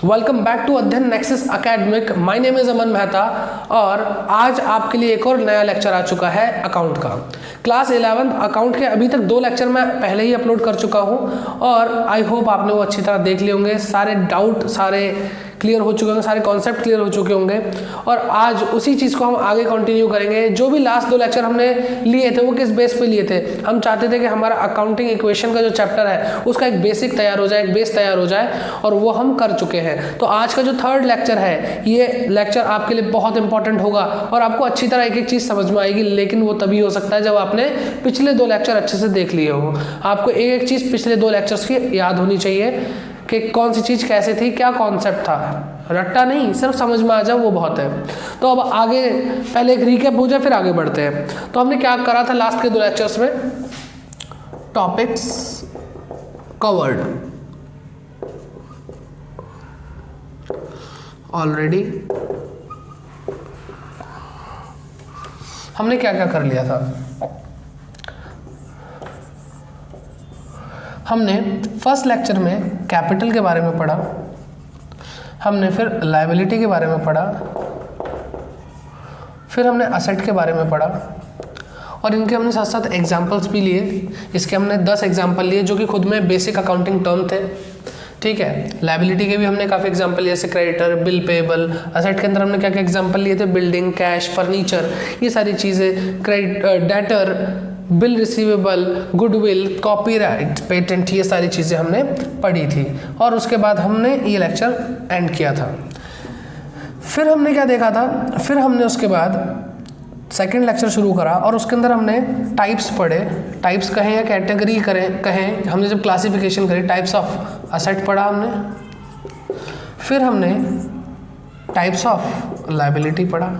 Welcome back to Adhyayan Nexus Academic. My name is Aman Mehta और आज आपके लिए एक और नया लेक्चर आ चुका है अकाउंट का। क्लास 11 अकाउंट के अभी तक 2 लेक्चर मैं पहले ही अपलोड कर चुका हूं और आई होप आपने वो अच्छी तरह देख लिए होंगे। सारे डाउट सारे क्लियर हो चुके होंगे, सारे कॉन्सेप्ट क्लियर हो चुके होंगे और आज उसी चीज़ को हम आगे कंटिन्यू करेंगे। जो भी लास्ट 2 लेक्चर हमने लिए थे वो किस बेस पे लिए थे, हम चाहते थे कि हमारा अकाउंटिंग इक्वेशन का जो चैप्टर है उसका एक बेसिक तैयार हो जाए, एक बेस तैयार हो जाए और वो हम कर चुके हैं। तो आज का जो 3rd लेक्चर है ये लेक्चर आपके लिए बहुत इंपॉर्टेंट होगा और आपको अच्छी तरह एक एक चीज़ समझ में आएगी, लेकिन वो तभी हो सकता है जब आपने पिछले 2 लेक्चर अच्छे से देख लिए हो। आपको एक एक चीज़ पिछले 2 लेक्चर्स की याद होनी चाहिए कि कौन सी चीज़ कैसे थी, क्या कॉन्सेप्ट था, रट्टा नहीं, सिर्फ समझ में आ जाए वो बहुत है। तो अब आगे पहले एक रिकैप हो जाए फिर आगे बढ़ते हैं। तो हमने क्या करा था लास्ट के 2 लेक्चर्स में, टॉपिक्स कवर्ड ऑलरेडी। हमने क्या क्या कर लिया था, हमने फर्स्ट लेक्चर में कैपिटल के बारे में पढ़ा, हमने फिर लायबिलिटी के बारे में पढ़ा, फिर हमने असेट के बारे में पढ़ा और इनके हमने साथ साथ एग्जाम्पल्स भी लिए। इसके हमने 10 एग्जाम्पल लिए जो कि खुद में बेसिक अकाउंटिंग टर्म थे, ठीक है। लायबिलिटी के भी हमने काफ़ी एग्जाम्पल लिए, जैसे क्रेडिटर, बिल पेबल। असेट के अंदर हमने क्या क्या एग्जाम्पल लिए थे, बिल्डिंग, कैश, फर्नीचर, ये सारी चीज़ें। Debtor, bill receivable, goodwill, copyright, patent, ये सारी चीज़ें हमने पढ़ी थी और उसके बाद हमने ये लेक्चर एंड किया था। फिर हमने क्या देखा था, फिर हमने उसके बाद सेकंड लेक्चर शुरू करा और उसके अंदर हमने टाइप्स पढ़े। टाइप्स कहें या कैटेगरी कहें, हमने जब क्लासिफिकेशन करी, टाइप्स ऑफ असेट पढ़ा हमने। फिर हमने टाइप्स ऑफ लायबिलिटी पढ़ा।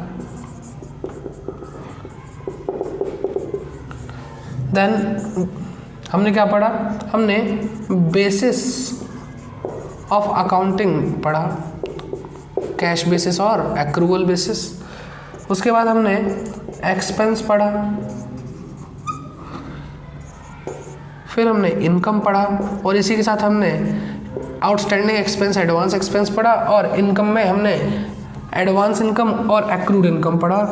देन हमने क्या पढ़ा, हमने बेसिस ऑफ अकाउंटिंग पढ़ा, कैश बेसिस और एक्रूअल बेसिस। उसके बाद हमने एक्सपेंस पढ़ा, फिर हमने इनकम पढ़ा और इसी के साथ हमने आउटस्टैंडिंग एक्सपेंस, एडवांस एक्सपेंस पढ़ा और इनकम में हमने एडवांस इनकम और एक्रूड इनकम पढ़ा।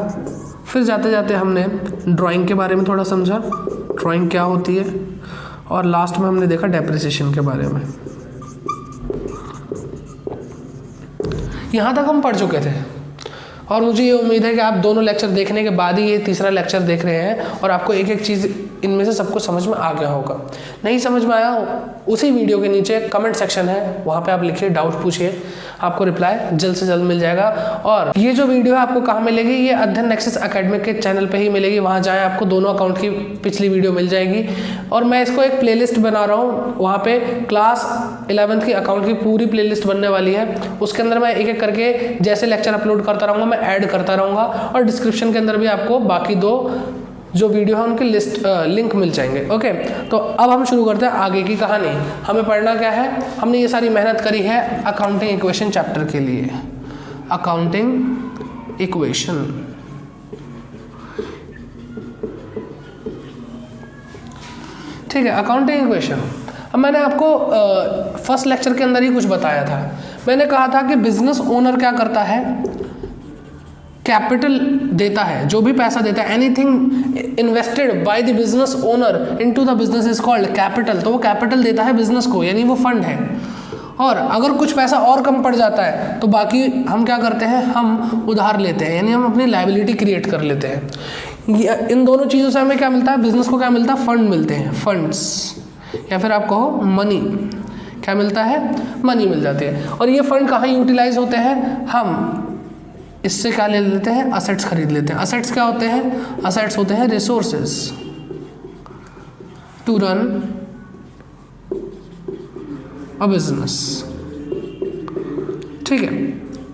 फिर जाते जाते हमने ड्राइंग के बारे में थोड़ा समझा, ड्राइंग क्या होती है, और लास्ट में हमने देखा डेप्रिसिएशन के बारे में। यहाँ तक हम पढ़ चुके थे और मुझे ये उम्मीद है कि आप दोनों लेक्चर देखने के बाद ही ये तीसरा लेक्चर देख रहे हैं और आपको एक एक चीज़ इनमें से सबको समझ में आ गया होगा। नहीं समझ में आया हो, उसी वीडियो के नीचे कमेंट सेक्शन है, वहाँ पे आप लिखिए, डाउट पूछिए, आपको रिप्लाई जल्द से जल्द मिल जाएगा। और ये जो वीडियो है आपको कहाँ मिलेगी, ये अध्ययन नेक्सस एकेडमिक के चैनल पे ही मिलेगी। वहाँ जाएँ, आपको दोनों अकाउंट की पिछली वीडियो मिल जाएगी और मैं इसको एक प्लेलिस्ट बना रहा हूँ, वहाँ पे क्लास 11 की अकाउंट की पूरी प्लेलिस्ट बनने वाली है। उसके अंदर मैं एक एक करके जैसे लेक्चर अपलोड करता रहूँगा मैं ऐड करता रहूँगा और डिस्क्रिप्शन के अंदर भी आपको बाकी 2 जो वीडियो है उनकी लिंक मिल जाएंगे। ओके, तो अब हम शुरू करते हैं आगे की कहानी। हमें पढ़ना क्या है, हमने ये सारी मेहनत करी है अकाउंटिंग इक्वेशन चैप्टर के लिए। अकाउंटिंग इक्वेशन, ठीक है, अकाउंटिंग इक्वेशन। अब मैंने आपको फर्स्ट लेक्चर के अंदर ही कुछ बताया था। मैंने कहा था कि बिजनेस ओनर क्या करता है, कैपिटल देता है, जो भी पैसा देता है, anything invested by the business owner into the business is called capital. तो वो कैपिटल देता है बिजनेस को, यानी वो फंड है। और अगर कुछ पैसा और कम पड़ जाता है तो बाकी हम क्या करते हैं, हम उधार लेते हैं, यानी हम अपनी लायबिलिटी क्रिएट कर लेते हैं। इन दोनों चीज़ों से हमें क्या मिलता है, बिजनेस को क्या मिलता है, फंड मिलते हैं, फंड्स, या फिर आप कहो मनी। क्या मिलता है, मनी मिल जाती है। और ये फंड कहाँ यूटिलाइज होते हैं, हम इससे क्या ले लेते हैं, असेट्स खरीद लेते हैं। असेट्स क्या होते हैं, असेट्स होते हैं resources to run a business, ठीक है।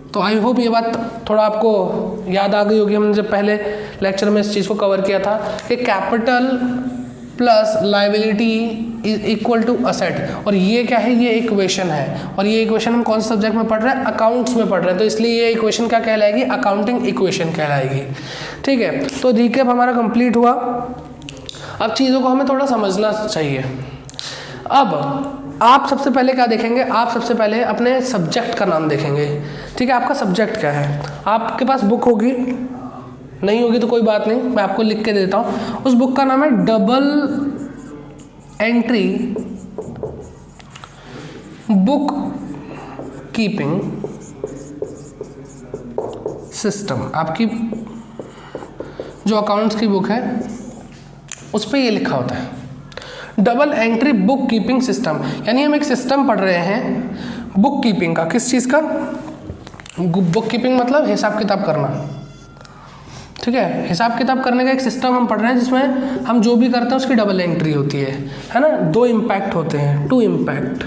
तो आई होप ये बात थोड़ा आपको याद आ गई होगी। हमने जब पहले लेक्चर में इस चीज़ को कवर किया था कि capital plus liability is equal to asset, और ये क्या है, ये इक्वेशन है। और ये इक्वेशन हम कौन से सब्जेक्ट में पढ़ रहे हैं, अकाउंट्स में पढ़ रहे हैं, तो इसलिए ये इक्वेशन क्या कहलाएगी, अकाउंटिंग इक्वेशन कहलाएगी, ठीक है। तो रिकैप हमारा कंप्लीट हुआ। अब चीज़ों को हमें थोड़ा समझना चाहिए। अब आप सबसे पहले क्या देखेंगे, आप सबसे पहले अपने सब्जेक्ट का नाम देखेंगे। ठीक है, आपका सब्जेक्ट क्या है। आपके पास बुक होगी, नहीं होगी तो कोई बात नहीं, मैं आपको लिख के देता हूँ। उस बुक का नाम है double entry book keeping system. आपकी जो अकाउंट्स की बुक है उस पर ये लिखा होता है double entry book keeping system, यानी हम एक सिस्टम पढ़ रहे हैं बुक कीपिंग का। किस चीज़ का? बुक कीपिंग मतलब हिसाब किताब करना। ठीक है, हिसाब किताब करने का एक सिस्टम हम पढ़ रहे हैं जिसमें हम जो भी करते हैं उसकी डबल एंट्री होती है ना। 2 इम्पैक्ट होते हैं, 2 इम्पैक्ट,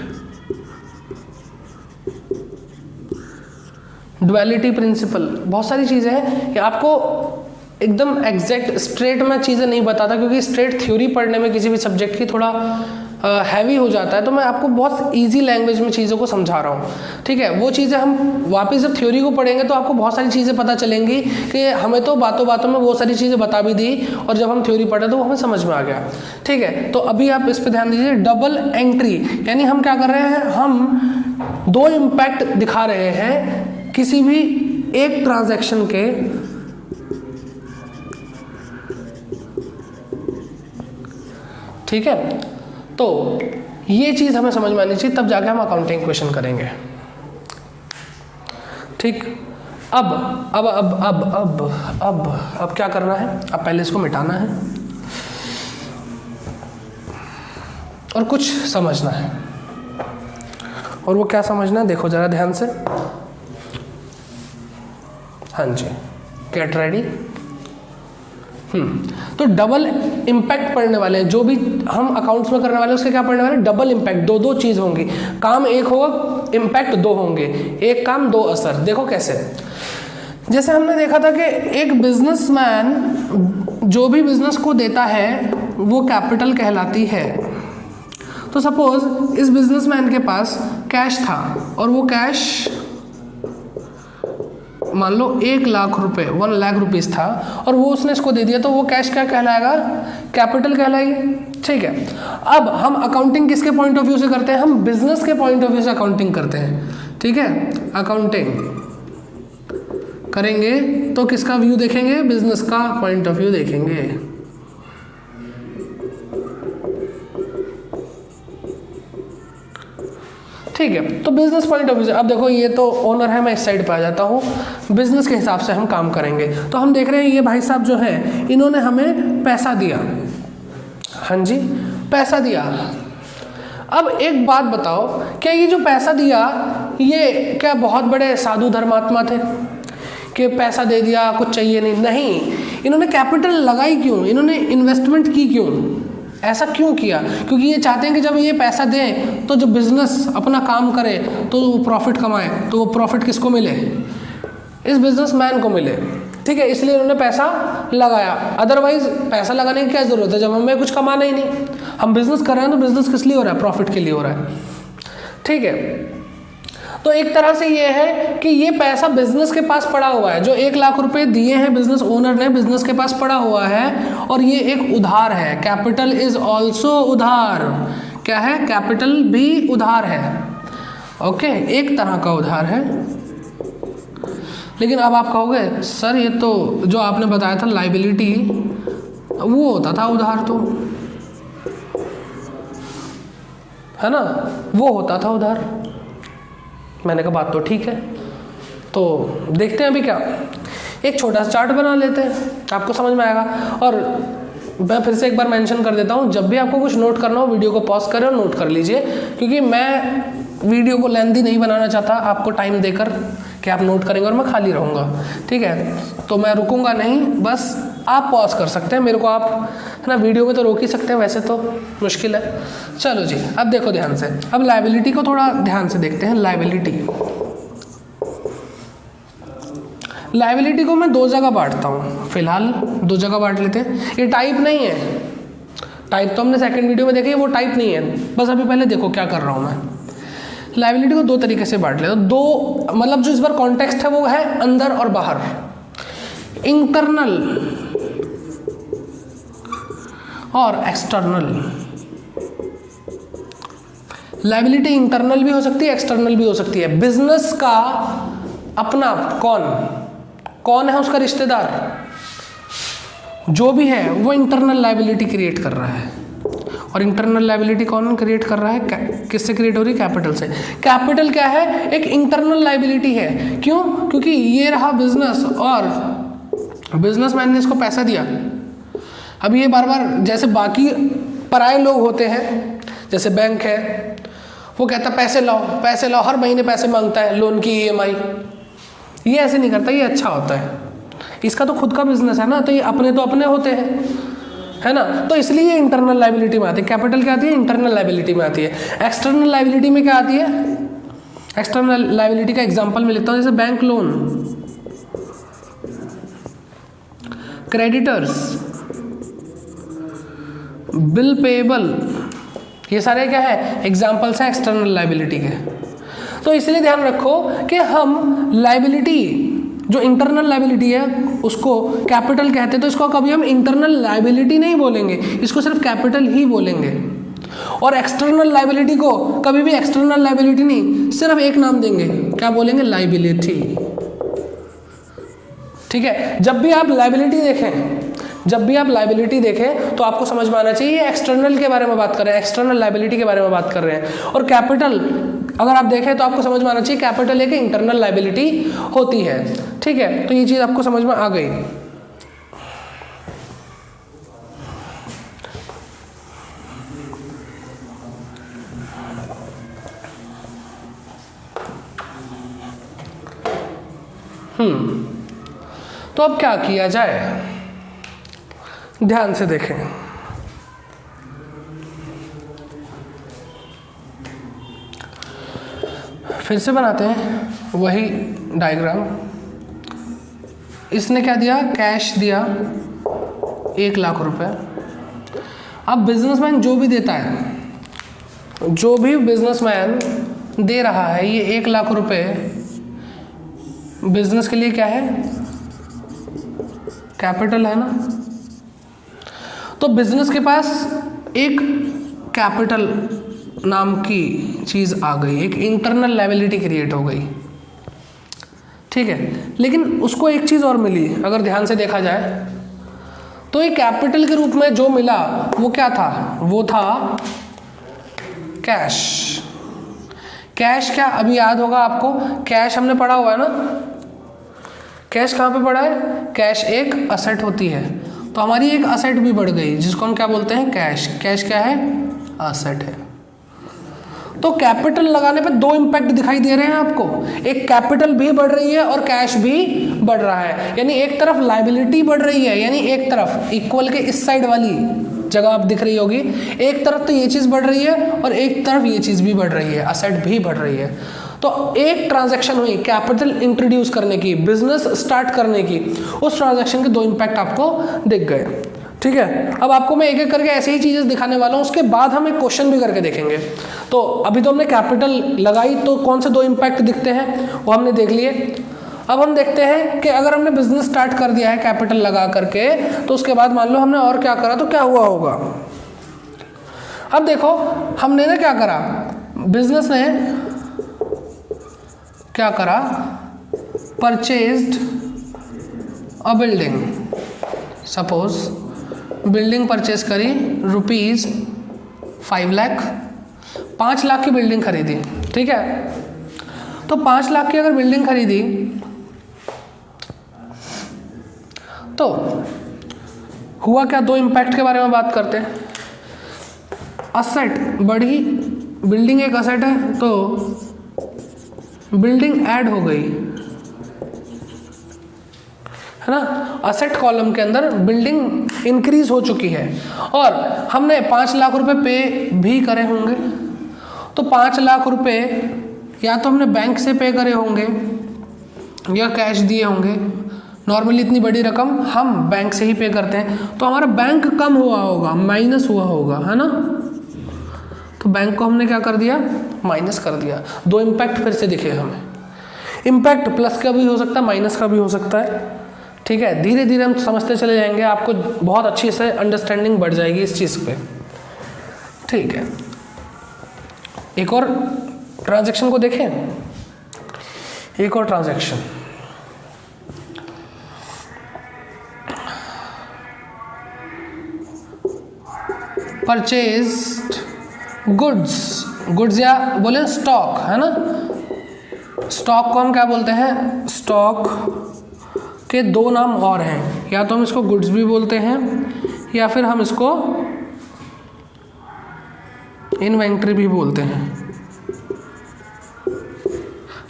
डुअलिटी प्रिंसिपल, बहुत सारी चीज़ें हैं कि आपको एकदम एग्जैक्ट स्ट्रेट में चीज़ें नहीं बताता, क्योंकि स्ट्रेट थ्योरी पढ़ने में किसी भी सब्जेक्ट की थोड़ा हैवी हो जाता है। तो मैं आपको बहुत इजी लैंग्वेज में चीज़ों को समझा रहा हूँ। ठीक है, वो चीज़ें हम वापस जब थ्योरी को पढ़ेंगे तो आपको बहुत सारी चीज़ें पता चलेंगी कि हमें तो बातों बातों में वो सारी चीज़ें बता भी दी, और जब हम थ्योरी पढ़े तो वो हमें समझ में आ गया। ठीक है, तो अभी आप इस पर ध्यान दीजिए। डबल एंट्री यानी हम क्या कर रहे हैं, हम 2 इम्पैक्ट दिखा रहे हैं किसी भी एक ट्रांजैक्शन के। ठीक है, तो ये चीज़ हमें समझ में आनी चाहिए, तब जाके हम अकाउंटिंग क्वेश्चन करेंगे। ठीक, अब क्या करना है, अब पहले इसको मिटाना है और कुछ समझना है। और वो क्या समझना है, देखो ज़रा ध्यान से। हाँ जी, गेट रेडी। तो डबल इम्पैक्ट पढ़ने वाले हैं, जो भी हम अकाउंट्स में करने वाले हैं उसके क्या पढ़ने वाले हैं, डबल इम्पैक्ट। 2 चीज़ होंगी, काम एक होगा, इम्पैक्ट 2 होंगे। एक काम 2 असर। देखो कैसे, जैसे हमने देखा था कि एक बिजनेसमैन जो भी बिजनेस को देता है वो कैपिटल कहलाती है। तो सपोज इस बिजनेसमैन के पास कैश था और वो कैश मान लो 1 लाख रुपए, 1 लाख रुपीस था, और वो उसने इसको दे दिया, तो वो कैश क्या कहलाएगा, कैपिटल कहलाएगी। ठीक है, अब हम अकाउंटिंग किसके पॉइंट ऑफ व्यू से करते हैं, हम बिजनेस के पॉइंट ऑफ व्यू से अकाउंटिंग करते हैं। ठीक है, अकाउंटिंग करेंगे तो किसका व्यू देखेंगे, बिजनेस का पॉइंट ऑफ व्यू देखेंगे। ठीक है, तो बिजनेस पॉइंट ऑफ व्यू से अब देखो, ये तो ओनर है, मैं इस साइड पे आ जाता हूँ। बिजनेस के हिसाब से हम काम करेंगे। तो हम देख रहे हैं ये भाई साहब जो है इन्होंने हमें पैसा दिया। हाँ जी, पैसा दिया। अब एक बात बताओ, क्या ये जो पैसा दिया ये क्या बहुत बड़े साधु धर्मात्मा थे कि पैसा दे दिया, कुछ चाहिए नहीं, इन्होंने कैपिटल लगाई क्यों, इन्होंने इन्वेस्टमेंट की क्यों, ऐसा क्यों किया? क्योंकि ये चाहते हैं कि जब ये पैसा दें तो जब बिजनेस अपना काम करे तो वो प्रॉफिट कमाए, तो वो प्रॉफिट किसको मिले, इस बिजनेसमैन को मिले। ठीक है, इसलिए उन्होंने पैसा लगाया। अदरवाइज पैसा लगाने की क्या जरूरत है जब हमें कुछ कमाना ही नहीं। हम बिजनेस कर रहे हैं तो बिजनेस किस लिए हो रहा है, प्रॉफिट के लिए हो रहा है। ठीक है, तो एक तरह से ये है कि ये पैसा बिजनेस के पास पड़ा हुआ है, जो 1 लाख रुपए दिए हैं बिजनेस ओनर ने, बिजनेस के पास पड़ा हुआ है, और ये एक उधार है। कैपिटल इज ऑल्सो उधार। क्या है, कैपिटल भी उधार है। ओके, एक तरह का उधार है। लेकिन अब आप कहोगे सर ये तो जो आपने बताया था लाइबिलिटी, वो होता था उधार, तो है ना, वो होता था उधार। मैंने कहा बात तो ठीक है, तो देखते हैं अभी क्या, एक छोटा सा चार्ट बना लेते हैं, आपको समझ में आएगा। और मैं फिर से एक बार मेंशन कर देता हूँ, जब भी आपको कुछ नोट करना हो वीडियो को पॉज करें और नोट कर लीजिए, क्योंकि मैं वीडियो को लेंथी नहीं बनाना चाहता, आपको टाइम देकर कि आप नोट करेंगे और मैं खाली रहूँगा। ठीक है, तो मैं रुकूंगा नहीं, बस आप पॉज कर सकते हैं, मेरे को आप है ना वीडियो में तो रोक ही सकते हैं, वैसे तो मुश्किल है। चलो जी, अब देखो ध्यान से, अब लायबिलिटी को थोड़ा ध्यान से देखते हैं। लायबिलिटी को मैं 2 जगह बांटता हूँ, फिलहाल 2 जगह बांट लेते हैं। ये टाइप नहीं है, टाइप तो हमने सेकंड वीडियो में देखी, वो टाइप नहीं है, बस अभी पहले देखो क्या कर रहा हूँ मैं। लायबिलिटी को 2 तरीके से बांट लेते हैं। 2 मतलब जो इस बार कॉन्टेक्स्ट है वो है अंदर और बाहर, इंटरनल और एक्सटर्नल। लायबिलिटी इंटरनल भी हो सकती है, एक्सटर्नल भी हो सकती है। बिजनेस का अपना कौन है उसका रिश्तेदार, जो भी है वो इंटरनल लायबिलिटी क्रिएट कर रहा है। और इंटरनल लायबिलिटी कौन क्रिएट कर रहा है, किससे क्रिएट हो रही है, कैपिटल से। कैपिटल क्या है, एक इंटरनल लायबिलिटी है। क्यों, क्योंकि ये रहा बिजनेस और बिजनेसमैन ने इसको पैसा दिया। अब ये बार बार, जैसे बाकी पराये लोग होते हैं, जैसे बैंक है, वो कहता पैसे लाओ, हर महीने पैसे मांगता है, लोन की EMI। ये ऐसे नहीं करता, ये अच्छा होता है, इसका तो खुद का बिजनेस है ना, तो ये अपने होते हैं, है ना। तो इसलिए ये इंटरनल लायबिलिटी में आती है। कैपिटल क्या आती है, इंटरनल लायबिलिटी में आती है। एक्सटर्नल लायबिलिटी में क्या आती है, एक्सटर्नल लायबिलिटी का एग्जांपल मैं लिखता हूँ, जैसे bank loan, creditors, bill payable, ये सारे क्या है, एग्जांपल्स हैं एक्सटर्नल लायबिलिटी के। तो इसलिए ध्यान रखो कि हम लायबिलिटी, जो इंटरनल लायबिलिटी है उसको कैपिटल कहते हैं, तो इसको कभी हम इंटरनल लायबिलिटी नहीं बोलेंगे, इसको सिर्फ कैपिटल ही बोलेंगे। और एक्सटर्नल लायबिलिटी को कभी भी एक्सटर्नल लायबिलिटी नहीं, सिर्फ एक नाम देंगे, क्या बोलेंगे, लायबिलिटी। ठीक है, जब भी आप लायबिलिटी देखें तो आपको समझ में आना चाहिए ये एक्सटर्नल के बारे में बात कर रहे हैं, एक्सटर्नल लायबिलिटी के बारे में बात कर रहे हैं। और कैपिटल अगर आप देखें तो आपको समझ में आना चाहिए कैपिटल एक इंटरनल लायबिलिटी होती है। ठीक है, तो ये चीज़ आपको समझ में आ गई। तो अब क्या किया जाए, ध्यान से देखें। फिर से बनाते हैं वही डायग्राम। इसने क्या दिया, कैश दिया 1 लाख रुपए। अब बिजनेसमैन जो भी देता है, जो भी बिजनेसमैन दे रहा है, ये 1 लाख रुपए बिजनेस के लिए क्या है, कैपिटल है ना। तो बिजनेस के पास एक कैपिटल नाम की चीज़ आ गई, एक इंटरनल लायबिलिटी क्रिएट हो गई। ठीक है, लेकिन उसको एक चीज़ और मिली, अगर ध्यान से देखा जाए तो ये कैपिटल के रूप में जो मिला वो क्या था, वो था कैश। कैश क्या, अभी याद होगा आपको, कैश हमने पढ़ा हुआ है ना। कैश कहाँ पे पढ़ा है, कैश एक असेट होती है, तो हमारी एक असेट भी बढ़ गई जिसको हम क्या बोलते हैं, कैश। कैश क्या है, असेट है। तो कैपिटल लगाने पे 2 इम्पैक्ट दिखाई दे रहे हैं आपको, एक कैपिटल भी बढ़ रही है और कैश भी बढ़ रहा है। यानी एक तरफ लायबिलिटी बढ़ रही है, यानी एक तरफ इक्वल के इस साइड वाली जगह आप दिख रही होगी, एक तरफ तो ये चीज़ बढ़ रही है और एक तरफ ये चीज़ भी बढ़ रही है, असेट भी बढ़ रही है। तो एक ट्रांजैक्शन हुई कैपिटल इंट्रोड्यूस करने की, बिजनेस स्टार्ट करने की, उस ट्रांजैक्शन के 2 इम्पैक्ट आपको दिख गए। ठीक है, अब आपको मैं एक एक करके ऐसे ही चीज़ें दिखाने वाला हूँ, उसके बाद हम एक क्वेश्चन भी करके देखेंगे। तो अभी तो हमने कैपिटल लगाई, तो कौन से 2 इम्पैक्ट दिखते हैं वो हमने देख लिए। अब हम देखते हैं कि अगर हमने बिजनेस स्टार्ट कर दिया है कैपिटल लगा करके, तो उसके बाद मान लो हमने और क्या करा तो क्या हुआ होगा। अब देखो हमने ना क्या करा, बिजनेस ने क्या करा, परचेज्ड अ बिल्डिंग। सपोज बिल्डिंग परचेज करी ₹5 लाख, 5 लाख की बिल्डिंग खरीदी। ठीक है, तो 5 लाख की अगर बिल्डिंग खरीदी तो हुआ क्या, 2 इम्पैक्ट के बारे में बात करते हैं। असेट बढ़ी, बिल्डिंग एक असेट है तो बिल्डिंग ऐड हो गई, है ना। असेट कॉलम के अंदर बिल्डिंग इंक्रीज हो चुकी है और हमने 5 लाख रुपए पे भी करे होंगे। तो 5 लाख रुपए या तो हमने बैंक से पे करे होंगे या कैश दिए होंगे। नॉर्मली इतनी बड़ी रकम हम बैंक से ही पे करते हैं, तो हमारा बैंक कम हुआ होगा, माइनस हुआ होगा, है ना। तो बैंक को हमने क्या कर दिया, माइनस कर दिया। 2 इम्पैक्ट फिर से दिखे हमें। इम्पैक्ट प्लस का भी हो सकता है, माइनस का भी हो सकता है। ठीक है, धीरे धीरे हम समझते चले जाएंगे, आपको बहुत अच्छी से अंडरस्टैंडिंग बढ़ जाएगी इस चीज़ पे। ठीक है, एक और ट्रांजैक्शन को देखें, एक और ट्रांजैक्शन, परचेज्ड गुड्स या बोले स्टॉक, है ना। स्टॉक को हम क्या बोलते हैं, स्टॉक के दो नाम और हैं, या तो हम इसको गुड्स भी बोलते हैं या फिर हम इसको इन्वेंट्री भी बोलते हैं।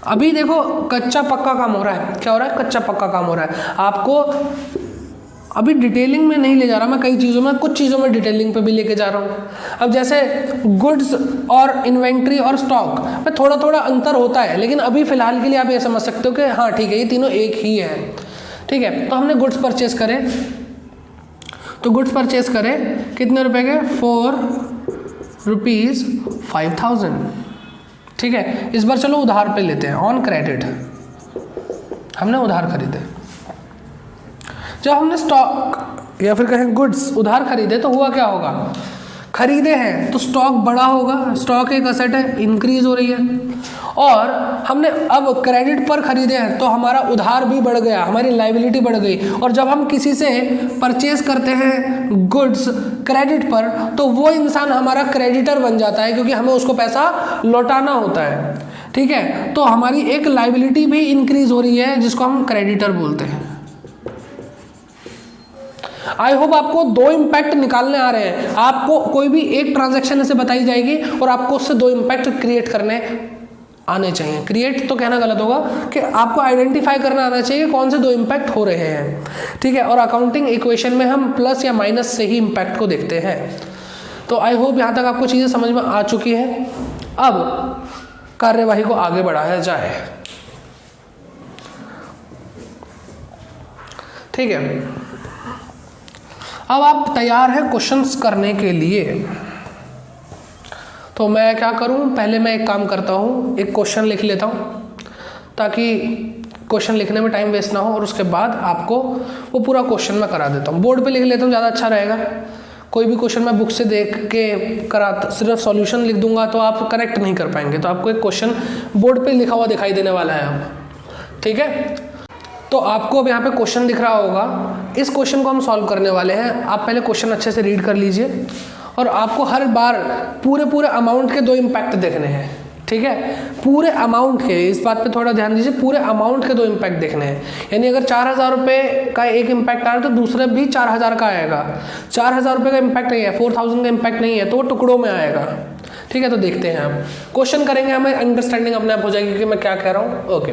अभी देखो कच्चा पक्का काम हो रहा है, क्या हो रहा है, कच्चा पक्का काम हो रहा है। आपको अभी डिटेलिंग में नहीं ले जा रहा मैं, कई चीज़ों में, कुछ चीज़ों में डिटेलिंग पे भी लेके जा रहा हूँ। अब जैसे गुड्स और इन्वेंट्री और स्टॉक में थोड़ा थोड़ा अंतर होता है, लेकिन अभी फ़िलहाल के लिए आप ये समझ सकते हो कि हाँ ठीक है, ये तीनों एक ही है, ठीक है। तो हमने गुड्स परचेज करे, तो गुड्स परचेज करे कितने रुपए के, 4 रुपीज़ 5000, ठीक है। इस बार चलो उधार पे लेते हैं, ऑन क्रेडिट, हमने उधार खरीदे। जब हमने स्टॉक या फिर कहें गुड्स उधार खरीदे तो हुआ क्या होगा, खरीदे हैं तो स्टॉक बड़ा होगा, स्टॉक एक असेट है, इंक्रीज हो रही है। और हमने अब क्रेडिट पर खरीदे हैं तो हमारा उधार भी बढ़ गया, हमारी लायबिलिटी बढ़ गई। और जब हम किसी से परचेज करते हैं गुड्स क्रेडिट पर तो वो इंसान हमारा क्रेडिटर बन जाता है, क्योंकि हमें उसको पैसा लौटाना होता है, ठीक है। तो हमारी एक लायबिलिटी भी इंक्रीज हो रही है, जिसको हम क्रेडिटर बोलते हैं। आई होप आपको दो इम्पैक्ट निकालने आ रहे हैं। आपको कोई भी एक ट्रांजैक्शन ऐसे बताई जाएगी और आपको उससे दो इम्पैक्ट क्रिएट करने आने चाहिए। क्रिएट तो कहना गलत होगा, कि आपको आइडेंटिफाई करना आना चाहिए कौन से दो इम्पैक्ट हो रहे हैं, ठीक है। और अकाउंटिंग इक्वेशन में हम प्लस या माइनस से ही इम्पैक्ट को देखते हैं। तो आई होप यहाँ तक आपको चीज़ें समझ में आ चुकी हैं। अब कार्यवाही को आगे बढ़ाया जाए, ठीक है। अब आप तैयार हैं क्वेश्चंस करने के लिए, तो मैं क्या करूं, पहले मैं एक काम करता हूं, एक क्वेश्चन लिख लेता हूं ताकि क्वेश्चन लिखने में टाइम वेस्ट ना हो, और उसके बाद आपको वो पूरा क्वेश्चन मैं करा देता हूं। बोर्ड पे लिख लेता हूं, ज़्यादा अच्छा रहेगा। कोई भी क्वेश्चन मैं बुक से देख के करा, सिर्फ सॉल्यूशन लिख दूंगा तो आप करेक्ट नहीं कर पाएंगे। तो आपको एक क्वेश्चन बोर्ड पे लिखा हुआ दिखाई देने वाला है अब, ठीक है। तो आपको अब यहाँ पे क्वेश्चन दिख रहा होगा, इस क्वेश्चन को हम सॉल्व करने वाले हैं। आप पहले क्वेश्चन अच्छे से रीड कर लीजिए, और आपको हर बार पूरे अमाउंट के दो इम्पैक्ट देखने हैं, ठीक है। पूरे अमाउंट के, इस बात पे थोड़ा ध्यान दीजिए, पूरे अमाउंट के दो इम्पैक्ट देखने हैं। यानी अगर 4000 रुपये का एक इम्पैक्ट आ रहा है तो दूसरा भी 4000 का आएगा। 4000 रुपये का इम्पैक्ट नहीं है, 4000 का इम्पैक्ट नहीं है, तो वो टुकड़ों में आएगा, ठीक है। तो देखते हैं हम क्वेश्चन करेंगे, हमें अंडरस्टैंडिंग अपने आप हो जाएगी कि मैं क्या कह रहा हूँ। ओके,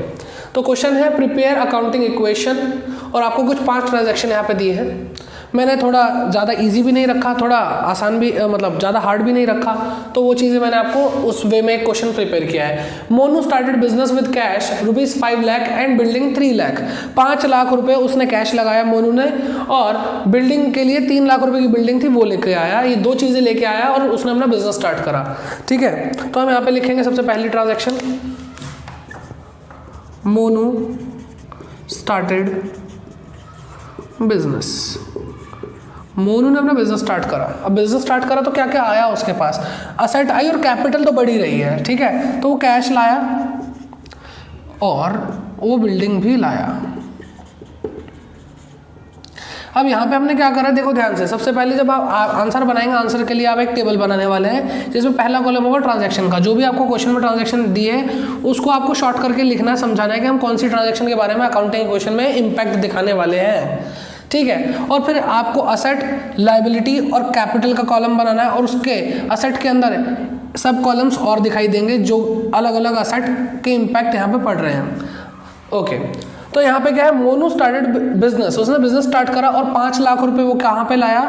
तो क्वेश्चन है प्रिपेयर अकाउंटिंग इक्वेशन, और आपको कुछ 5 ट्रांजैक्शन यहाँ पे दिए हैं। मैंने थोड़ा ज़्यादा इजी भी नहीं रखा, थोड़ा आसान भी, मतलब ज़्यादा हार्ड भी नहीं रखा, तो वो चीज़ें मैंने आपको उस वे में क्वेश्चन प्रिपेयर किया है। Monu started business with cash ₹5 lakh and building 3 lakh. 5 lakh रुपए उसने कैश लगाया मोनू ने, और बिल्डिंग के लिए 3 लाख रुपए की बिल्डिंग थी वो लेके आया। ये दो चीज़ें लेके आया और उसने अपना बिजनेस स्टार्ट करा, ठीक है। तो हम यहाँ पे लिखेंगे सबसे पहली transaction, Monu started business. Monu ने अपना बिजनेस स्टार्ट करा। अब बिजनेस स्टार्ट करा तो क्या क्या आया उसके पास, असेट आई और कैपिटल तो बढ़ी रही है, ठीक है। तो वो कैश लाया और वो बिल्डिंग भी लाया। अब यहाँ पे हमने क्या करा, देखो ध्यान से। सबसे पहले जब आप आंसर बनाएंगे, आंसर के लिए आप एक टेबल बनाने वाले हैं, जिसमें पहला कॉलम होगा ट्रांजैक्शन का। जो भी आपको क्वेश्चन में ट्रांजैक्शन दिए है उसको आपको शॉर्ट करके लिखना है, समझाना है कि हम कौन सी ट्रांजैक्शन के बारे में अकाउंटिंग इक्वेशन में इम्पैक्ट दिखाने वाले हैं, ठीक है। और फिर आपको असेट, लायबिलिटी और कैपिटल का कॉलम बनाना है, और उसके असेट के अंदर सब कॉलम्स और दिखाई देंगे जो अलग अलग असेट के इम्पैक्ट यहाँ पे पड़ रहे हैं। ओके, तो यहाँ पे क्या है, मोनू स्टार्टेड बिजनेस, उसने बिजनेस स्टार्ट करा और 5 लाख रुपए वो कहाँ पे लाया,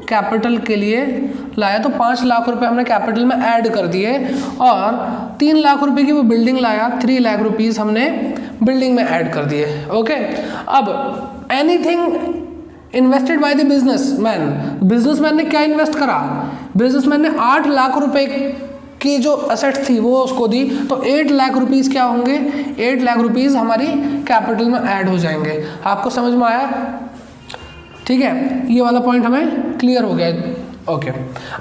कैपिटल के लिए लाया। तो 5 लाख रुपए हमने कैपिटल में ऐड कर दिए, और 3 लाख रुपए की वो बिल्डिंग लाया, 3 लाख रुपीज़ हमने बिल्डिंग में ऐड कर दिए। ओके, अब anything invested by the businessman, businessman ने क्या इन्वेस्ट करा, बिजनेसमैन ने 8 लाख रुपए की जो असेट थी वो उसको दी, तो 8 लाख रुपीज़ क्या होंगे, 8 लाख रुपीज़ हमारी कैपिटल में ऐड हो जाएंगे। आपको समझ में आया, ठीक है। ये वाला पॉइंट हमें क्लियर हो गया। ओके,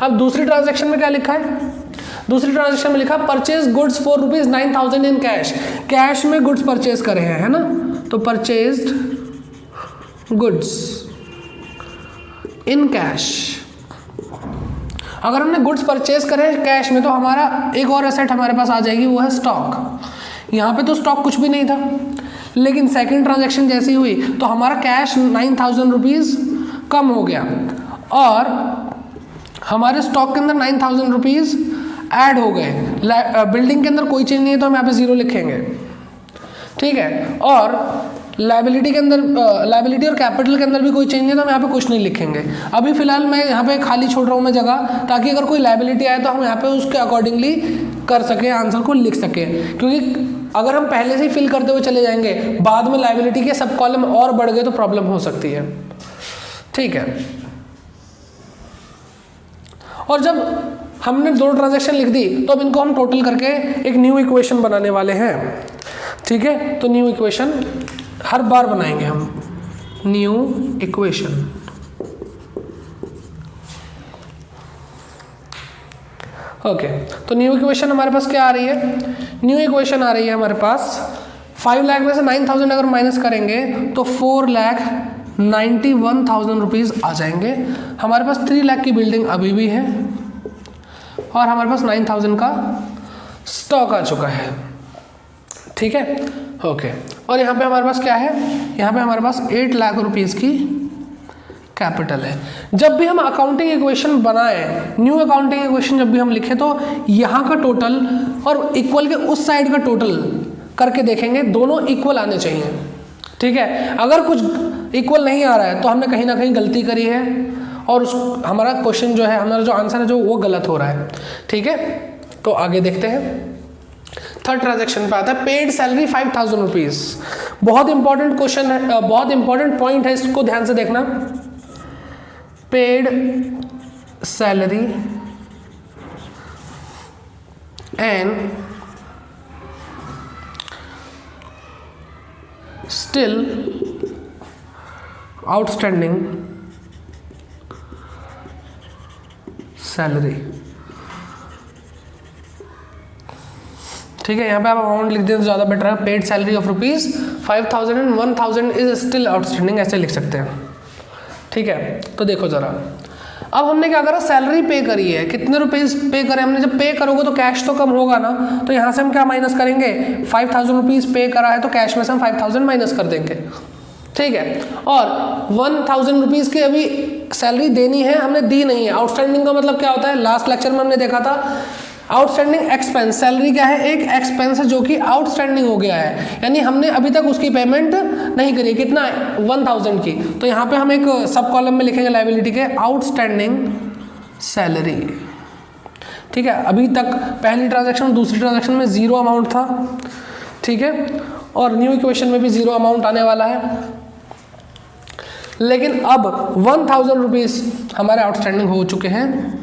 अब दूसरी ट्रांजैक्शन में क्या लिखा है, दूसरी ट्रांजेक्शन में लिखा purchase goods for ₹9,000 in cash, cash में गुड्स परचेज करे हैं, है ना, तो परचेज्ड गुड्स इन कैश। अगर हमने गुड्स परचेज करे कैश में तो हमारा एक और एसेट हमारे पास आ जाएगी, वो है स्टॉक। यहाँ पे तो स्टॉक कुछ भी नहीं था, लेकिन सेकंड ट्रांजैक्शन जैसी हुई तो हमारा कैश 9,000 रुपीज़ कम हो गया और हमारे स्टॉक के अंदर 9,000 रुपीज़ ऐड हो गए। बिल्डिंग के अंदर कोई चीज़ नहीं है तो हम यहाँ पे 0 लिखेंगे, ठीक है। और लायबिलिटी के अंदर, लायबिलिटी और कैपिटल के अंदर भी कोई चेंज नहीं है तो हम यहाँ पे कुछ नहीं लिखेंगे। अभी फिलहाल मैं यहाँ पे खाली छोड़ रहा हूँ मैं जगह, ताकि अगर कोई लायबिलिटी आए तो हम यहाँ पे उसके अकॉर्डिंगली कर सकें, आंसर को लिख सकें। क्योंकि अगर हम पहले से ही फिल करते हुए चले जाएंगे, बाद में लायबिलिटी के सब कॉलम और बढ़ गए तो प्रॉब्लम हो सकती है, ठीक है। और जब हमने 2 ट्रांजैक्शन लिख दी तो अब इनको हम टोटल करके एक न्यू इक्वेशन बनाने वाले हैं, ठीक है। तो न्यू इक्वेशन हर बार बनाएंगे हम, न्यू इक्वेशन। ओके, तो न्यू इक्वेशन हमारे पास क्या आ रही है? न्यू इक्वेशन आ रही है हमारे पास 5 लाख में से 9,000 अगर माइनस करेंगे तो 4,91,000 रुपीज़ आ जाएंगे। हमारे पास 3 लाख की बिल्डिंग अभी भी है और हमारे पास 9,000 का स्टॉक आ चुका है, ठीक है। ओके, और यहाँ पे हमारे पास क्या है? यहाँ पे हमारे पास 8 लाख रुपीज़ की कैपिटल है। जब भी हम अकाउंटिंग इक्वेशन बनाएं, न्यू अकाउंटिंग इक्वेशन जब भी हम लिखें तो यहाँ का टोटल और इक्वल के उस साइड का टोटल करके देखेंगे, दोनों इक्वल आने चाहिए, ठीक है। अगर कुछ इक्वल नहीं आ रहा है तो हमने कहीं ना कहीं गलती करी है और हमारा क्वेश्चन जो है, हमारा जो आंसर है जो वो गलत हो रहा है, ठीक है। तो आगे देखते हैं। थर्ड ट्रांजैक्शन पे आता है पेड सैलरी 5,000 रुपीज़। बहुत इंपॉर्टेंट क्वेश्चन है, बहुत इंपॉर्टेंट पॉइंट है, इसको ध्यान से देखना। Paid salary and still outstanding salary, ठीक है। यहाँ पे आप अमाउंट लिख दें तो ज़्यादा बेटर है। Paid salary of ₹5,000 and 1,000 is still outstanding, ऐसे लिख सकते हैं, ठीक है। तो देखो ज़रा, अब हमने क्या करा, सैलरी पे करी है, कितने रुपीज़ पे करें हमने। जब पे करोगे तो कैश तो कम होगा ना, तो यहाँ से हम क्या माइनस करेंगे, 5,000 रुपीज़ पे करा है तो कैश में से हम 5,000 माइनस कर देंगे, ठीक है। और 1,000 रुपीज़ की अभी सैलरी देनी है, हमने दी नहीं है। आउटस्टैंडिंग का मतलब क्या होता है, लास्ट लेक्चर में हमने देखा था, आउटस्टैंडिंग एक्सपेंस। सैलरी क्या है, एक एक्सपेंस है जो कि आउटस्टैंडिंग हो गया है, यानी हमने अभी तक उसकी पेमेंट नहीं करी। कितना है, 1,000 की। तो यहाँ पे हम एक सब कॉलम में लिखेंगे लायबिलिटी के आउटस्टैंडिंग सैलरी, ठीक है। अभी तक पहली ट्रांजैक्शन दूसरी ट्रांजैक्शन में 0 अमाउंट था, ठीक है, और न्यू इक्वेशन में भी 0 अमाउंट आने वाला है। लेकिन अब 1,000 रुपीज़ हमारे आउटस्टैंडिंग हो चुके हैं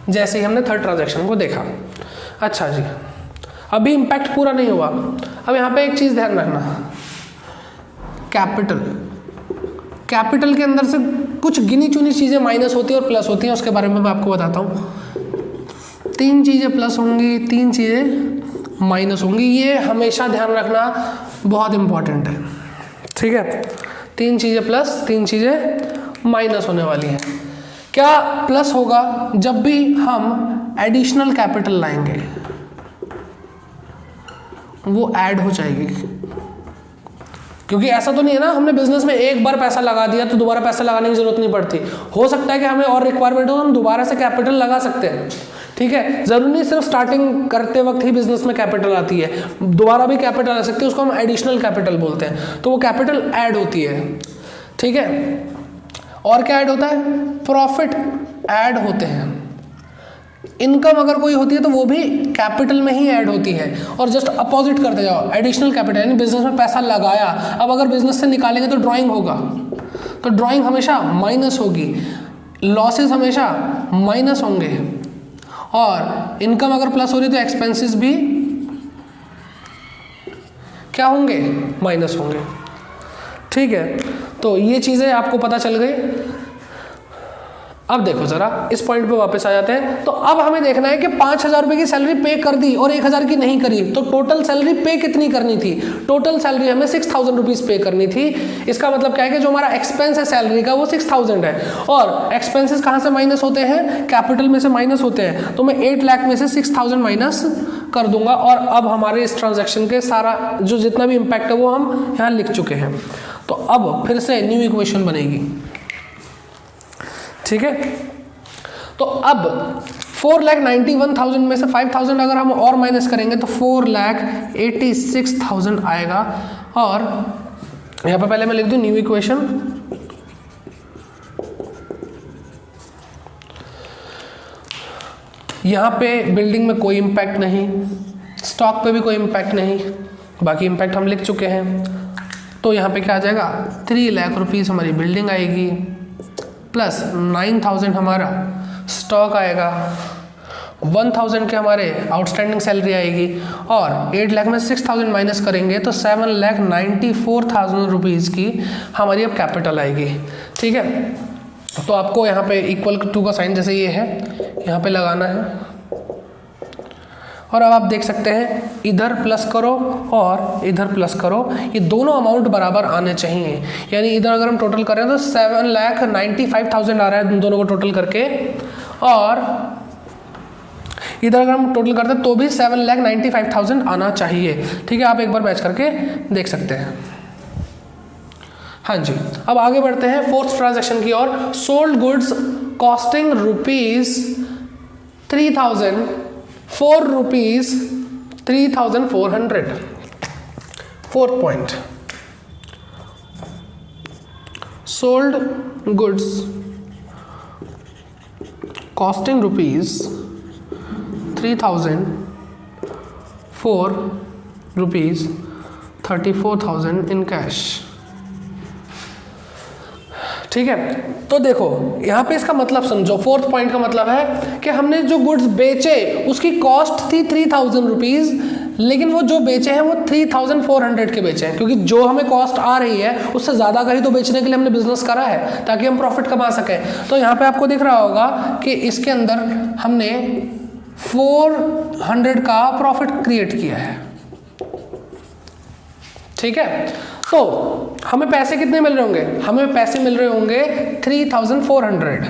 जैसे ही हमने थर्ड ट्रांजैक्शन को देखा। अच्छा जी, अभी इम्पैक्ट पूरा नहीं हुआ। अब यहाँ पे एक चीज़ ध्यान रखना, कैपिटल। कैपिटल के अंदर से कुछ गिनी चुनी चीज़ें माइनस होती है और प्लस होती हैं, उसके बारे में मैं आपको बताता हूँ। 3 चीज़ें प्लस होंगी, 3 चीज़ें माइनस होंगी, ये हमेशा ध्यान रखना बहुत इम्पॉर्टेंट है, ठीक है। 3 चीज़ें प्लस, 3 चीज़ें माइनस होने वाली हैं। क्या प्लस होगा, जब भी हम एडिशनल कैपिटल लाएंगे वो ऐड हो जाएगी। क्योंकि ऐसा तो नहीं है ना, हमने बिजनेस में एक बार पैसा लगा दिया तो दोबारा पैसा लगाने की जरूरत नहीं पड़ती। हो सकता है कि हमें और रिक्वायरमेंट हो तो हम दोबारा से कैपिटल लगा सकते हैं, ठीक है। जरूरी नहीं सिर्फ स्टार्टिंग करते वक्त ही बिजनेस में कैपिटल आती है, दोबारा भी कैपिटल आ सकती है, उसको हम एडिशनल कैपिटल बोलते हैं। तो वो कैपिटल ऐड होती है, ठीक है। और क्या ऐड होता है, प्रॉफिट ऐड होते हैं। इनकम अगर कोई होती है तो वो भी कैपिटल में ही ऐड होती है। और जस्ट अपोजिट करते जाओ, एडिशनल कैपिटल यानी बिजनेस में पैसा लगाया, अब अगर बिजनेस से निकालेंगे तो ड्राइंग होगा, तो ड्राइंग हमेशा माइनस होगी, लॉसेस हमेशा माइनस होंगे, और इनकम अगर प्लस हो रही तो एक्सपेंसेस भी क्या होंगे, माइनस होंगे, ठीक है। तो ये चीज़ें आपको पता चल गई। अब देखो जरा इस पॉइंट पे वापस आ जाते हैं। तो अब हमें देखना है कि 5,000 रुपये की सैलरी पे कर दी और 1,000 की नहीं करी, तो टोटल सैलरी पे कितनी करनी थी? टोटल सैलरी हमें 6,000 रुपीज़ पे करनी थी। इसका मतलब क्या है कि जो हमारा एक्सपेंस है सैलरी का वो 6,000 है, और एक्सपेंसेस कहाँ से माइनस होते हैं? कैपिटल में से माइनस होते हैं। तो मैं 8 लाख में से 6,000 माइनस कर दूंगा, और अब हमारे इस ट्रांजैक्शन के सारा जो जितना भी इम्पैक्ट है वो हम यहाँ लिख चुके हैं। तो अब फिर से न्यू इक्वेशन बनेगी, ठीक है। तो अब 4,91,000 में से 5,000 अगर हम और माइनस करेंगे तो 4,86,000 आएगा। और यहाँ पे पहले मैं लिख दूं न्यू इक्वेशन। यहाँ पे बिल्डिंग में कोई इम्पैक्ट नहीं, स्टॉक पे भी कोई इम्पैक्ट नहीं, बाकी इम्पैक्ट हम लिख चुके हैं। तो यहाँ पे क्या आ जाएगा? 3 लाख रुपीज़ हमारी बिल्डिंग आएगी, प्लस 9,000 हमारा स्टॉक आएगा, 1,000 के हमारे आउटस्टैंडिंग सैलरी आएगी, और 8 लाख में 6,000 माइनस करेंगे तो 7,94,000 रुपीज़ की हमारी अब कैपिटल आएगी, ठीक है। तो आपको यहाँ पे इक्वल टू का साइन जैसे ये है यहाँ पे लगाना है, और अब आप देख सकते हैं इधर प्लस करो और इधर प्लस करो, ये दोनों अमाउंट बराबर आने चाहिए। यानी इधर अगर हम टोटल करें तो 7,95,000 आ रहा है दोनों को टोटल करके, और इधर अगर हम टोटल करते हैं तो भी 7,95,000 आना चाहिए, ठीक है। आप एक बार मैच करके देख सकते हैं। हाँ जी, अब आगे बढ़ते हैं फोर्थ ट्रांजैक्शन की ओर। Sold goods costing ₹3,000 4 rupees 3,400। Fourth point, sold goods costing ₹3,000 4 rupees 34,000 in cash, ठीक है। तो देखो यहाँ पे इसका मतलब समझो, फोर्थ पॉइंट का मतलब है कि हमने जो गुड्स बेचे उसकी कॉस्ट थी 3,000 रुपीज़, लेकिन वो जो बेचे हैं वो 3,400 के बेचे हैं, क्योंकि जो हमें कॉस्ट आ रही है उससे ज़्यादा का ही तो बेचने के लिए हमने बिजनेस करा है ताकि हम प्रॉफिट कमा सकें। तो यहाँ पे आपको दिख रहा होगा कि इसके अंदर हमने 400 का प्रॉफिट क्रिएट किया है, ठीक है। तो हमें पैसे कितने मिल रहे होंगे? हमें पैसे मिल रहे होंगे 3,400,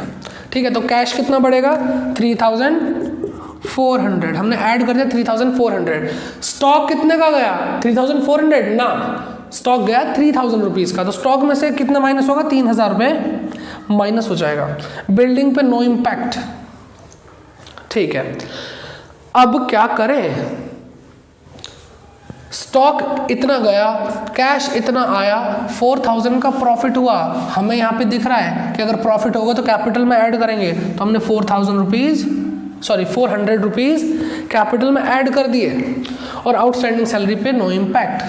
ठीक है। तो कैश कितना बढ़ेगा? 3,400, हमने ऐड कर दिया 3,400। स्टॉक कितने का गया? 3,400 ना, स्टॉक गया 3,000 रुपीज़ का। तो स्टॉक में से कितना माइनस होगा? 3,000 रुपये माइनस हो जाएगा। बिल्डिंग पे नो इम्पैक्ट, ठीक है। अब क्या करें? स्टॉक इतना गया, कैश इतना आया, 4,000 का प्रॉफिट हुआ। हमें यहाँ पे दिख रहा है कि अगर प्रॉफिट होगा तो कैपिटल में ऐड करेंगे, तो हमने 400 रुपीज़ कैपिटल में ऐड कर दिए, और आउटस्टैंडिंग सैलरी पे नो इम्पैक्ट,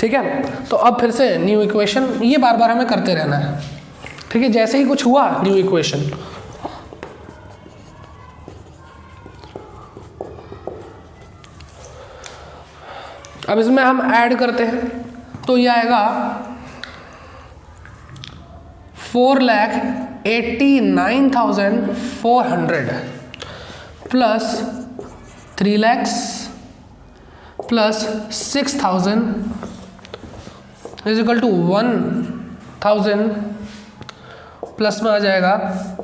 ठीक है। तो अब फिर से न्यू इक्वेशन, ये बार बार हमें करते रहना है, ठीक है। जैसे ही कुछ हुआ न्यू इक्वेशन। अब इसमें हम ऐड करते हैं तो ये आएगा 4,89,400 plus 3 lakhs plus 6,000 is equal to 1,000 plus में आ जाएगा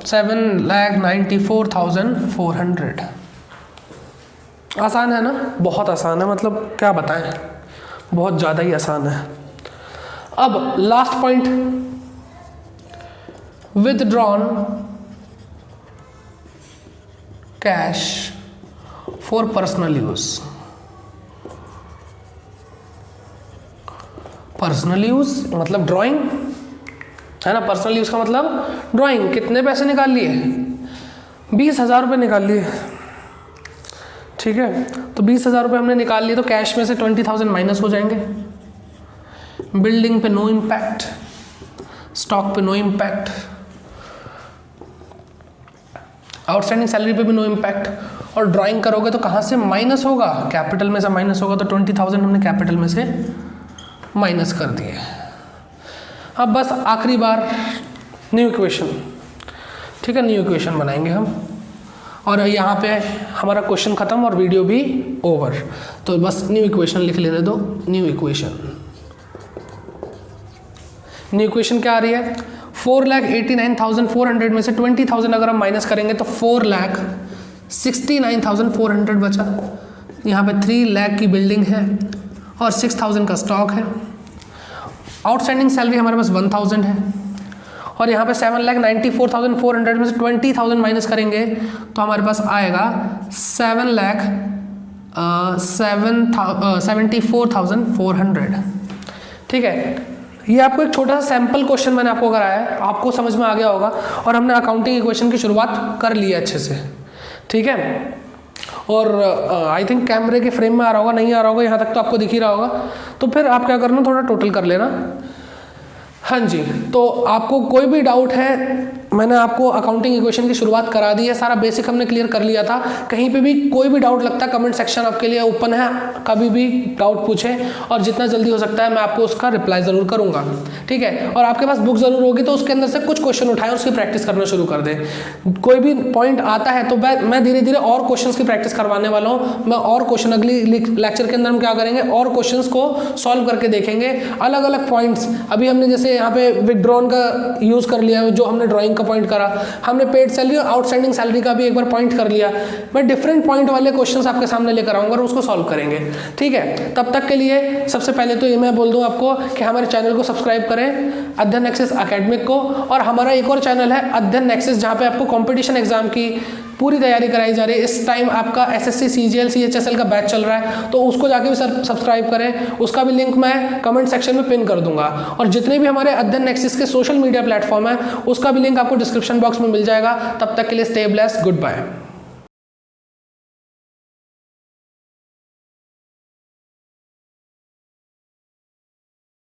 7,94,400। आसान है ना? बहुत आसान है, मतलब क्या बताएं, बहुत ज़्यादा ही आसान है। अब last point, withdrawn cash for personal use. Personal use मतलब ड्राइंग है ना। पर्सनल यूज का मतलब ड्राइंग। कितने पैसे निकाल लिए? 20,000 रुपये निकाल लिए, ठीक है। तो 20,000 रुपये हमने निकाल लिए, तो कैश में से 20,000 माइनस हो जाएंगे। बिल्डिंग पे नो इम्पैक्ट, स्टॉक पे नो इम्पैक्ट, आउटस्टैंडिंग सैलरी पे भी नो इम्पैक्ट। और ड्राइंग करोगे तो कहाँ से माइनस होगा? कैपिटल में से माइनस होगा। तो 20,000 हमने कैपिटल में से माइनस कर दिए। अब बस आखिरी बार न्यू इक्वेशन, ठीक है, न्यू इक्वेशन बनाएंगे हम, और यहाँ पे हमारा क्वेश्चन खत्म और वीडियो भी ओवर। तो बस न्यू इक्वेशन लिख लेने दो। न्यू इक्वेशन, न्यू इक्वेशन क्या आ रही है, 4,89,400 में से 20,000 अगर हम माइनस करेंगे तो 4,69,400 बचा। यहाँ पे 3 लाख की बिल्डिंग है और 6,000 का स्टॉक है। आउटस्टैंडिंग सैलरी हमारे पास 1,000 है और यहाँ पे 7,94,400 में से 20,000 माइनस करेंगे तो हमारे पास आएगा 74,400। ठीक है, ये आपको एक छोटा सा सैम्पल क्वेश्चन मैंने आपको कराया है, आपको समझ में आ गया होगा और हमने अकाउंटिंग इक्वेशन की शुरुआत कर ली है अच्छे से। ठीक है, और आई थिंक कैमरे के फ्रेम में आ रहा होगा, नहीं आ रहा होगा, यहाँ तक तो आपको दिख ही रहा होगा। तो फिर आप क्या करना, थोड़ा टोटल कर लेना। हाँ जी, तो आपको कोई भी डाउट है, मैंने आपको अकाउंटिंग इक्वेशन की शुरुआत करा दी है, सारा बेसिक हमने क्लियर कर लिया था। कहीं पे भी कोई भी डाउट लगता है, कमेंट सेक्शन आपके लिए ओपन है, कभी भी डाउट पूछें और जितना जल्दी हो सकता है मैं आपको उसका रिप्लाई ज़रूर करूँगा। ठीक है, और आपके पास बुक ज़रूर होगी तो उसके अंदर से कुछ क्वेश्चन उठाएं और उसकी प्रैक्टिस करना शुरू कर दें। कोई भी पॉइंट आता है तो मैं धीरे धीरे और क्वेश्चन की प्रैक्टिस करवाने वाला हूँ। मैं और क्वेश्चन अगली लेक्चर के अंदर हम क्या करेंगे, और क्वेश्चन को सॉल्व करके देखेंगे, अलग अलग पॉइंट्स। अभी हमने जैसे यहाँ पे विथड्रॉन का यूज़ कर लिया, जो हमने ड्राइंग का पॉइंट करा, हमने पेड सैलरी और आउटस्टैंडिंग सैलरी का भी एक बार पॉइंट कर लिया। मैं डिफरेंट पॉइंट वाले क्वेश्चंस आपके सामने लेकर आऊंगा और उसको सॉल्व करेंगे। ठीक है, तब तक के लिए सबसे पहले तो ये मैं बोल दूं आपको कि हमारे चैनल को सब्सक्राइब करें, अध्ययन नेक्सस एकेडमिक को, और हमारा एक और चैनल है अध्ययन नेक्सस, जहाँ पे आपको कॉम्पिटिशन एग्जाम की पूरी तैयारी कराई जा रही है। इस टाइम आपका एसएससी सीजीएल सीएचएसएल का बैच चल रहा है, तो उसको जाके भी सब्सक्राइब करें। उसका भी लिंक मैं कमेंट सेक्शन में पिन कर दूंगा, और जितने भी हमारे अध्ययन नेक्सस के सोशल मीडिया प्लेटफॉर्म है उसका भी लिंक आपको डिस्क्रिप्शन बॉक्स में मिल जाएगा। तब तक के लिए स्टे ब्लेस्ड, गुड बाय।